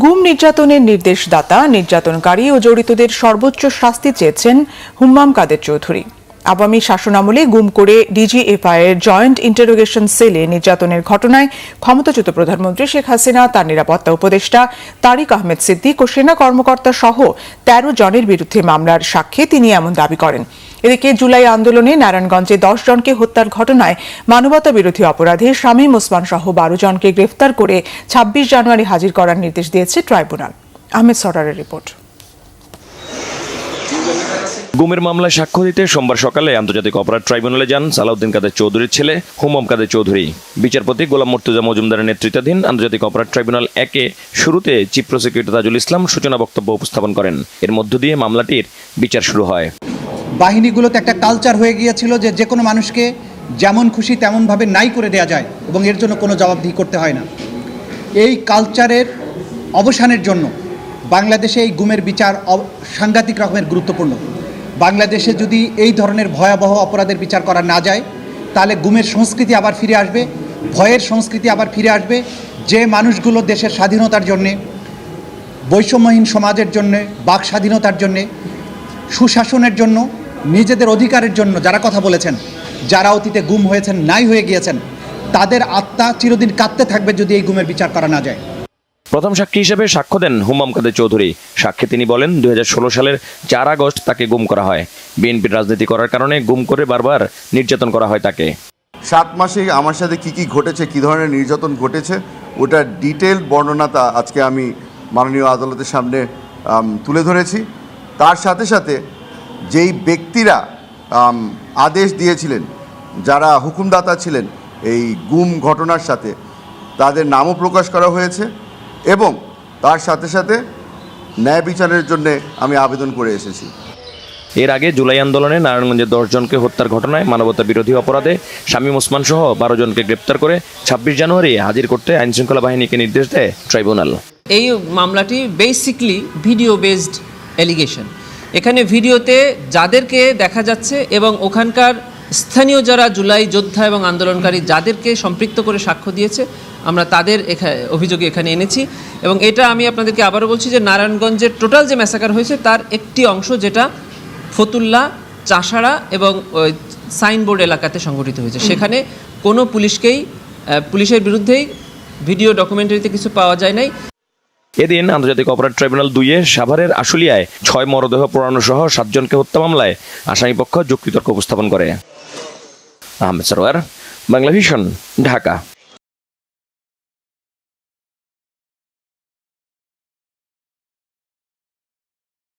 গুম নির্যাতনের নির্দেশদাতা, নির্যাতনকারী ও জড়িতদের সর্বোচ্চ শাস্তি চেয়েছেন হুম্মাম কাদের চৌধুরী। আওয়ামী শাসনামলে গুম করে ডিজিএফআই এর জয়েন্ট ইন্টারোগেশন সেলে নির্যাতনের ঘটনায় ক্ষমতাচ্যুত প্রধানমন্ত্রী শেখ হাসিনা, তার নিরাপত্তা উপদেষ্টা তারিক আহমেদ সিদ্দিক ও সেনা কর্মকর্তা সহ ১৩ জনের বিরুদ্ধে মামলার সাক্ষ্যে তিনি এমন দাবি করেন। এদিকে জুলাই আন্দোলনে নারায়ণগঞ্জে ১০ জনকে হত্যার ঘটনায় মানবতা বিরোধী অপরাধে শামীম ওসমান সহ ১২ জনকে গ্রেফতার করে ২৬ জানুয়ারি হাজির করার নির্দেশ দিয়েছে ট্রাইব্যুনাল। আহমেদ সরারের রিপোর্ট। গুমের মামলায় সাক্ষ্য দিতে সোমবার সকালে আন্তর্জাতিক অপরাধ ট্রাইব্যুনালে যান সালাউদ্দিন কাদের চৌধুরীর ছেলে হুম্মাম কাদের চৌধুরী। বিচারপতি গোলাম মুর্তজা মজুমদারের নেতৃত্বাধীন আন্তর্জাতিক অপরাধ ট্রাইব্যুনাল ১-এ শুরুতে চিফ প্রসিকিউটর তাজুল ইসলাম সূচনা বক্তব্য উপস্থাপন করেন। এর মধ্য দিয়ে মামলাটির বিচার শুরু হয়। বাহিনীগুলোতে একটা কালচার হয়ে গিয়েছিল যে কোনো মানুষকে যেমন খুশি তেমনভাবে নাই করে দেওয়া যায় এবং এর জন্য কোনো জবাবদিহি করতে হয় না। এই কালচারের অবসানের জন্য বাংলাদেশে এই গুমের বিচার সাংঘাতিক রকমের গুরুত্বপূর্ণ। বাংলাদেশে যদি এই ধরনের ভয়াবহ অপরাধের বিচার করা না যায়, তাহলে গুমের সংস্কৃতি আবার ফিরে আসবে, ভয়ের সংস্কৃতি আবার ফিরে আসবে। যে মানুষগুলো দেশের স্বাধীনতার জন্যে, বৈষম্যহীন সমাজের জন্যে, বাক স্বাধীনতার জন্যে, সুশাসনের জন্য, নিজেদের অধিকারের জন্য যারা কথা বলেছেন, যারা অতীতে গুম হয়েছেন, নাই হয়ে গিয়েছেন, তাদের আত্মা চিরদিন কাঁদতে থাকবে যদি এই গুমের বিচার করা না যায়। প্রথম সাক্ষী হিসেবে সাক্ষ্য দেন হুম্মাম কাদের চৌধুরী। সাক্ষী তিনি বলেন, ২০১৬ সালের ৪ আগস্ট তাকে গুম করা হয়। বিএনপির রাজনীতি করার কারণে গুম করে বারবার নির্যাতন করা হয় তাকে। 7 মাসে আমার সাথে কি ঘটেছে, কি ধরনের নির্যাতন ঘটেছে, ওটার ডিটেল বর্ণনাটা আজকে আমি মাননীয় আদালতের সামনে তুলে ধরেছি। তার সাথে সাথে যেই ব্যক্তিরা আদেশ দিয়েছিলেন, যারা হুকুমদাতা ছিলেন এই গুম ঘটনার সাথে, তাদের নামও প্রকাশ করা হয়েছে এবং তার সাথে সাথে ন্যায় বিচারের জন্য আমি আবেদন করে এসেছি। এর আগে জুলাই আন্দোলনে নারায়ণগঞ্জে 10 জনকে হত্যার ঘটনায় মানবতা বিরোধী অপরাধে শামীম ওসমান সহ 12 জনকে গ্রেপ্তার করে ২৬ জানুয়ারি হাজির করতে আইনশৃঙ্খলা বাহিনীকে নির্দেশ দেয় ট্রাইব্যুনাল। এই মামলাটি বেসিকলি ভিডিও বেসড এলিগেশন। এখানে ভিডিওতে যাদেরকে দেখা যাচ্ছে এবং ওখানকার স্থানীয় যারা জুলাই যোদ্ধা এবং আন্দোলনকারী যাদেরকে সম্পৃক্ত করে সাক্ষ্য দিয়েছে, আমরা তাদের অভিযোগে এখানে এনেছি। এবং এটা আমি আপনাদেরকে আবারও বলছি যে নারায়ণগঞ্জের টোটাল যে ম্যাসাকার হয়েছে তার একটি অংশ, যেটা ফতুল্লা, চাষাড়া এবং সাইনবোর্ড এলাকাতে সংঘটিত হয়েছে, সেখানে কোনো পুলিশের বিরুদ্ধেই ভিডিও ডকুমেন্টারিতে কিছু পাওয়া যায় নাই। এদিন আন্তর্জাতিক অপরাধ ট্রাইব্যুনাল ২-এ সাভারের আশুলিয়ায় ৬ মরদেহ পোড়ানো সহ ৭ জনকে হত্যা মামলায় আসামিপক্ষ যুক্তিতর্ক উপস্থাপন করে। আহমেদ সরোয়ার, বাংলা ভিশন, ঢাকা।